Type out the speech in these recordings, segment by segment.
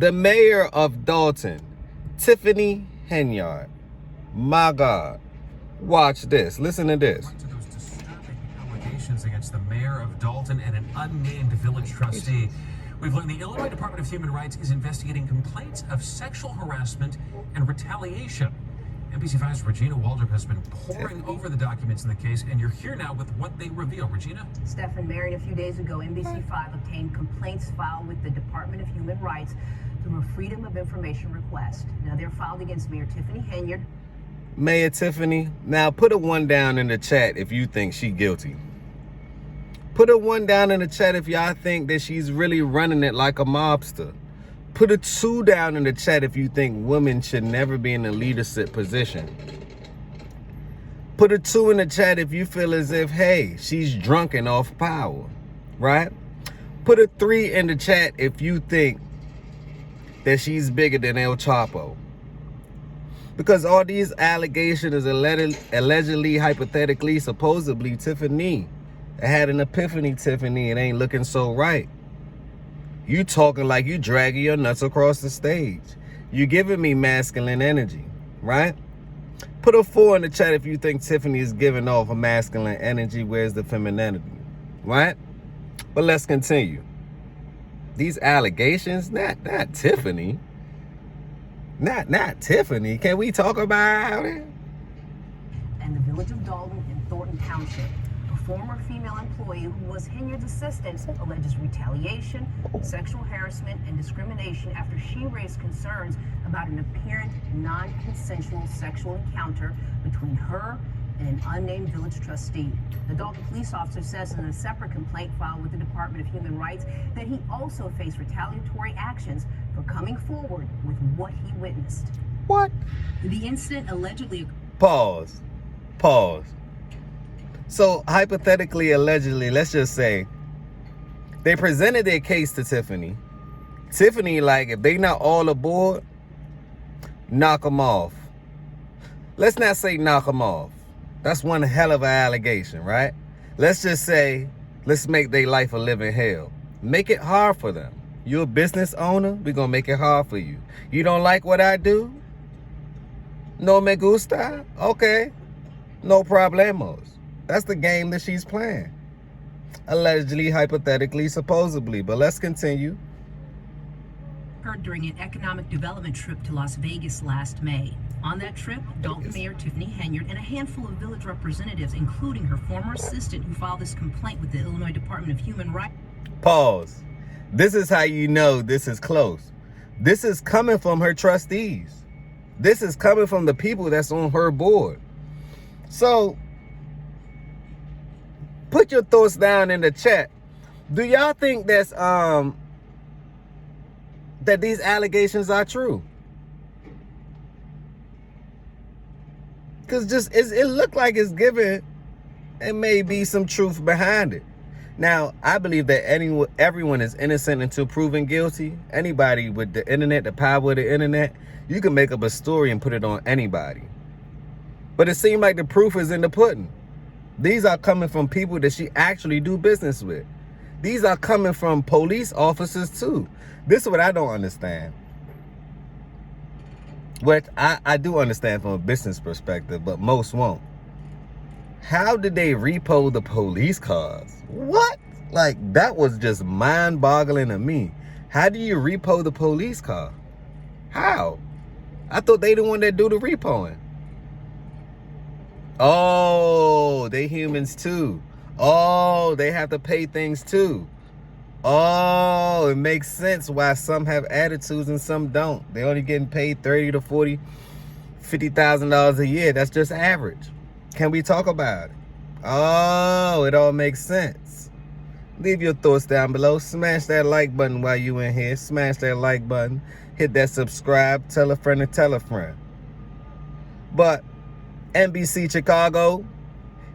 The mayor of Dalton, Tiffany Henyard. My God. Watch this. Listen to this. To those disturbing allegations against the mayor of Dalton and an unnamed village trustee. We've learned the Illinois Department of Human Rights is investigating complaints of sexual harassment and retaliation. NBC5's Regina Waldrop has been poring over the documents in the case, and you're here now with what they reveal. Regina? Stephen, married a few days ago, NBC5 obtained complaints filed with the Department of Human Rights through a Freedom of Information request. Now, they're filed against Mayor Tiffany Henyard. Mayor Tiffany, now put a 1 down in the chat if you think she's guilty. Put a 1 down in the chat if y'all think that she's really running it like a mobster. Put a 2 down in the chat if you think women should never be in a leadership position. Put a 2 in the chat if you feel as if, hey, she's drunken off power, right? Put a 3 in the chat if you think that she's bigger than El Chapo. Because all these allegations allegedly, hypothetically, supposedly, Tiffany had an epiphany, Tiffany. It ain't looking so right. You talking like you dragging your nuts across the stage. You giving me masculine energy, right? Put a 4 in the chat if you think Tiffany is giving off a masculine energy. Where's the femininity, right? But let's continue. These allegations, not Tiffany. Not Tiffany. Can we talk about it? And the village of Dalton in Thornton Township. A former female employee who was Henyard's assistant alleges retaliation, sexual harassment, and discrimination after she raised concerns about an apparent non-consensual sexual encounter between her and an unnamed village trustee. The Dalton police officer says in a separate complaint filed with the Department of Human Rights that he also faced retaliatory actions for coming forward with what he witnessed. What? The incident allegedly... Pause. So hypothetically, allegedly, let's just say they presented their case to Tiffany. Tiffany, like, if they not all aboard, knock them off. Let's not say knock them off. That's one hell of an allegation, right? Let's just say, let's make their life a living hell. Make it hard for them. You're a business owner, we're going to make it hard for you. You don't like what I do? No me gusta? Okay. No problemos. That's the game that she's playing. Allegedly, hypothetically, supposedly. But let's continue. Occurred during an economic development trip to Las Vegas last May. On that trip, Dalton Mayor Tiffany Henyard and a handful of village representatives, including her former assistant who filed this complaint with the Illinois Department of Human Rights. Pause. This is how you know this is close. This is coming from her trustees. This is coming from the people that's on her board. So, put your thoughts down in the chat. Do y'all think that's that these allegations are true? Because just it looked like it's given, and may be some truth behind it. Now, I believe that everyone is innocent until proven guilty. Anybody with the internet, the power of the internet, you can make up a story and put it on anybody. But it seemed like the proof is in the pudding. These are coming from people that she actually do business with. These are coming from police officers too. This is what I don't understand. What I do understand from a business perspective, but most won't. How did they repo the police cars? What? Like, that was just mind-boggling to me. How do you repo the police car? How? I thought they the one that do the repoing. Oh, they humans too. Oh, they have to pay things too. Oh, it makes sense why some have attitudes and some don't. They only getting paid $30 to $40, $50,000 a year. That's just average. Can we talk about it? Oh, it all makes sense. Leave your thoughts down below. Smash that like button while you in here. Smash that like button. Hit that subscribe. Tell a friend to tell a friend. But NBC Chicago,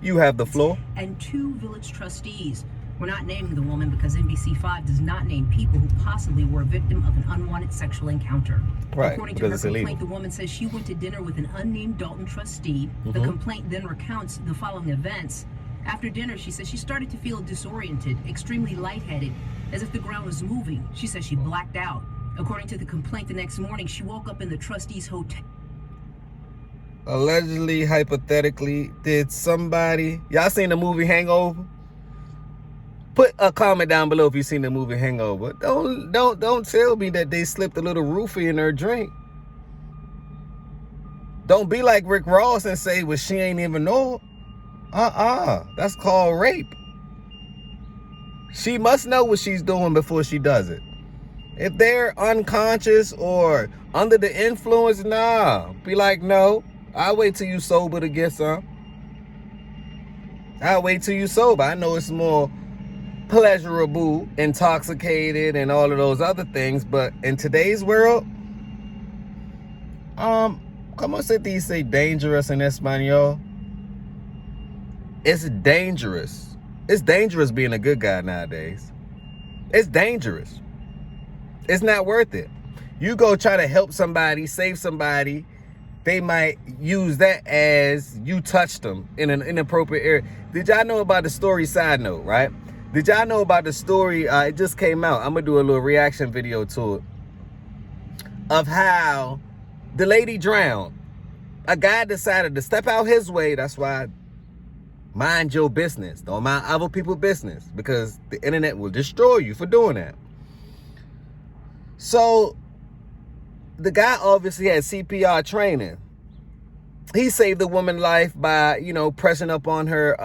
you have the floor. And 2 village trustees. We're not naming the woman because NBC5 does not name people who possibly were a victim of an unwanted sexual encounter. Right, According to her complaint, the woman says she went to dinner with an unnamed Dalton trustee. The complaint then recounts the following events. After dinner, she says she started to feel disoriented, extremely lightheaded, as if the ground was moving. She says she blacked out. According to the complaint, the next morning she woke up in the trustee's hotel. Allegedly, hypothetically, did somebody... Y'all seen the movie Hangover? Put a comment down below if you seen the movie Hangover. Don't tell me that they slipped a little roofie in her drink. Don't be like Rick Ross and say, well, she ain't even know. That's called rape. She must know what she's doing before she does it. If they're unconscious or under the influence, nah. Be like, no. I'll wait till you sober to get some. I'll wait till you sober. I know it's more pleasurable, intoxicated, and all of those other things, but in today's world, como se dice dangerous in Espanol? It's dangerous. It's dangerous being a good guy nowadays. It's dangerous. It's not worth it. You go try to help somebody, save somebody, they might use that as you touched them in an inappropriate area. Did y'all know about the story, side note, right? Did y'all know about the story? It just came out. I'm going to do a little reaction video to it. Of how the lady drowned. A guy decided to step out his way. That's why mind your business. Don't mind other people's business. Because the internet will destroy you for doing that. So, the guy obviously had CPR training. He saved the woman's life by, you know, pressing up on her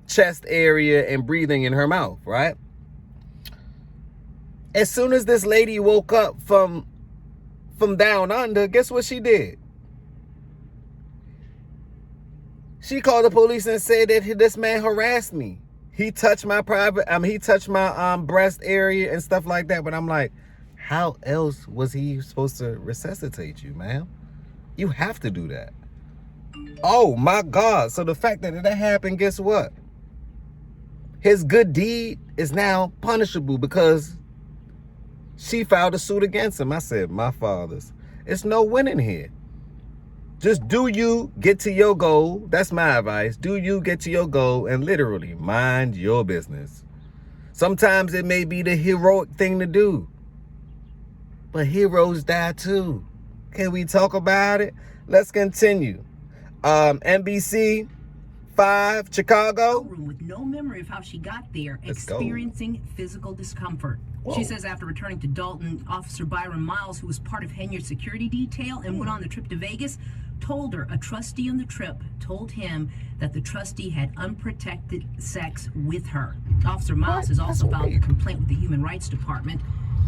chest area and breathing in her mouth, right? As soon as this lady woke up from down under, guess what she did? She called the police and said that this man harassed me. He touched my he touched my breast area and stuff like that. But I'm like, how else was he supposed to resuscitate you, ma'am? You have to do that. Oh my God. So the fact that that happened, guess what? His good deed is now punishable because she filed a suit against him. I said, my fathers, it's no winning here. Just do you, get to your goal. That's my advice. Do you, get to your goal, and literally mind your business. Sometimes it may be the heroic thing to do, but heroes die too. Can we talk about it? Let's continue. NBC 5, Chicago. With no memory of how she got there, experiencing physical discomfort. Whoa. She says after returning to Dalton, Officer Byron Miles, who was part of Henyard's security detail and went on the trip to Vegas, told her a trustee on the trip told him that the trustee had unprotected sex with her. Officer Miles has also filed a complaint with the Human Rights Department.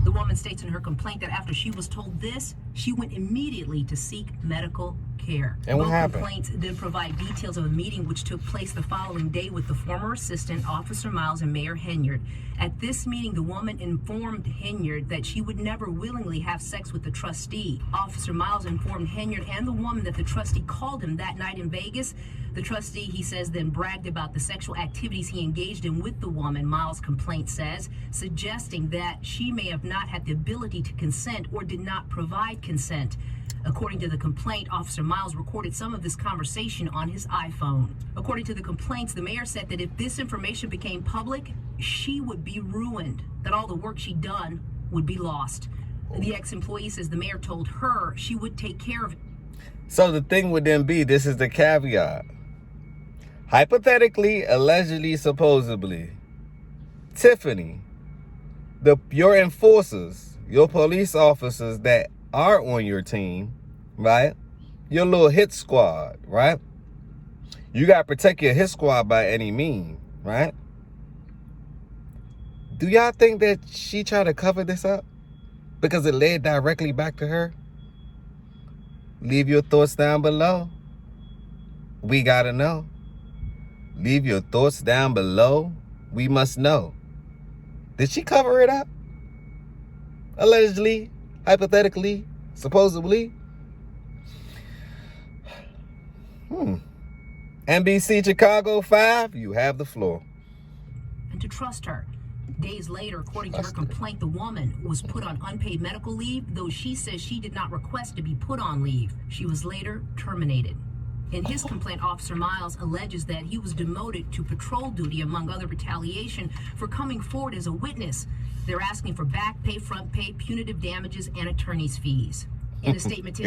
The woman states in her complaint that after she was told this, she went immediately to seek medical care. And what happened? Both complaints then provide details of a meeting which took place the following day with the former assistant, Officer Miles, and Mayor Henyard. At this meeting, the woman informed Henyard that she would never willingly have sex with the trustee. Officer Miles informed Henyard and the woman that the trustee called him that night in Vegas. The trustee, he says, then bragged about the sexual activities he engaged in with the woman, Miles' complaint says, suggesting that she may have not had the ability to consent or did not provide consent. According to the complaint, Officer Miles recorded some of this conversation on his iPhone. According to the complaints, the mayor said that if this information became public, she would be ruined, that all the work she'd done would be lost. The ex-employee says the mayor told her she would take care of it. So the thing would then be, this is the caveat. Hypothetically, allegedly, supposedly, Tiffany, your enforcers, your police officers that are on your team, right? Your little hit squad, right? You got to protect your hit squad by any means, right? Do y'all think that she tried to cover this up because it led directly back to her? Leave your thoughts down below. We got to know. Leave your thoughts down below. We must know. Did she cover it up? Allegedly, hypothetically, supposedly. NBC Chicago 5, you have the floor. And to trust her. Days later, according to her complaint, the woman was put on unpaid medical leave, though she says she did not request to be put on leave. She was later terminated. In his complaint, Officer Miles alleges that he was demoted to patrol duty, among other retaliation, for coming forward as a witness. They're asking for back pay, front pay, punitive damages, and attorney's fees. In a statement,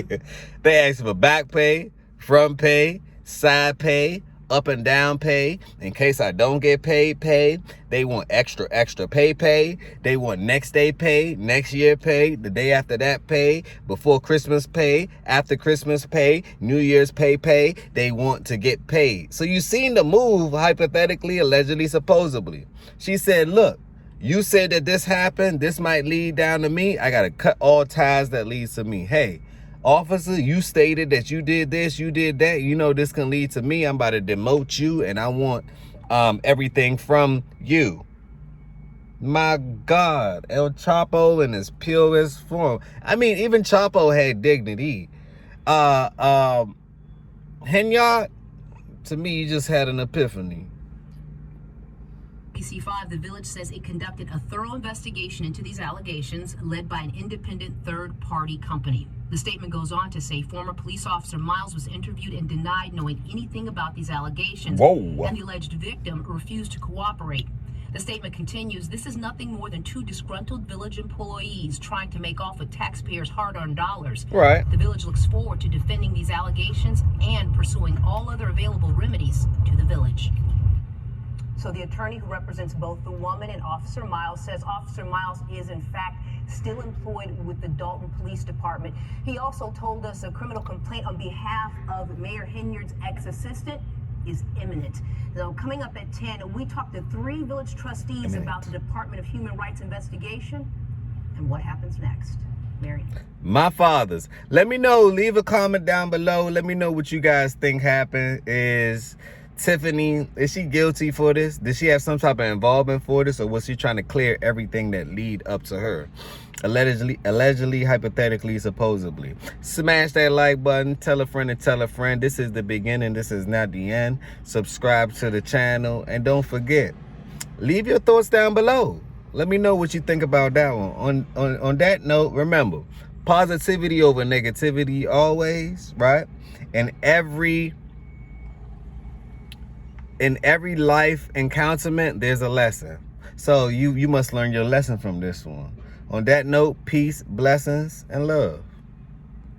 they asked for back pay, front pay, side pay, up and down pay. In case I don't get paid, pay. They want extra pay. They want next day pay, next year pay, the day after that pay, before Christmas pay, after Christmas pay, New Year's pay. They want to get paid. So you seen the move, hypothetically, allegedly, supposedly. She said, look, you said that this happened, this might lead down to me. I got to cut all ties that leads to me. Hey, officer, you stated that you did this, you did that. You know this can lead to me. I'm about to demote you, and I want everything from you. My God, El Chapo in his purest form. I mean, even Chapo had dignity. Henyard, to me, you just had an epiphany. ABC5, the village says it conducted a thorough investigation into these allegations led by an independent third-party company. The statement goes on to say former police officer Miles was interviewed and denied knowing anything about these allegations. Whoa. And the alleged victim refused to cooperate. The statement continues, this is nothing more than two disgruntled village employees trying to make off with taxpayers' hard-earned dollars. Right. The village looks forward to defending these allegations and pursuing all other available remedies to the village. So the attorney who represents both the woman and Officer Miles says Officer Miles is in fact still employed with the Dalton Police Department. He also told us a criminal complaint on behalf of Mayor Henyard's ex-assistant is imminent. So coming up at 10, we talked to 3 village trustees about the Department of Human Rights investigation and what happens next. Mary. My fathers, let me know, leave a comment down below. Let me know what you guys think happened. Is Tiffany, is she guilty for this? Did she have some type of involvement for this, or was she trying to clear everything that lead up to her? Allegedly, hypothetically, supposedly. Smash that like button, tell a friend and tell a friend. This is the beginning, this is not the end. Subscribe to the channel, and don't forget, leave your thoughts down below. Let me know what you think about that one. On that note, remember, positivity over negativity always, right? In every life encounterment, there's a lesson. So you must learn your lesson from this one. On that note, peace, blessings, and love.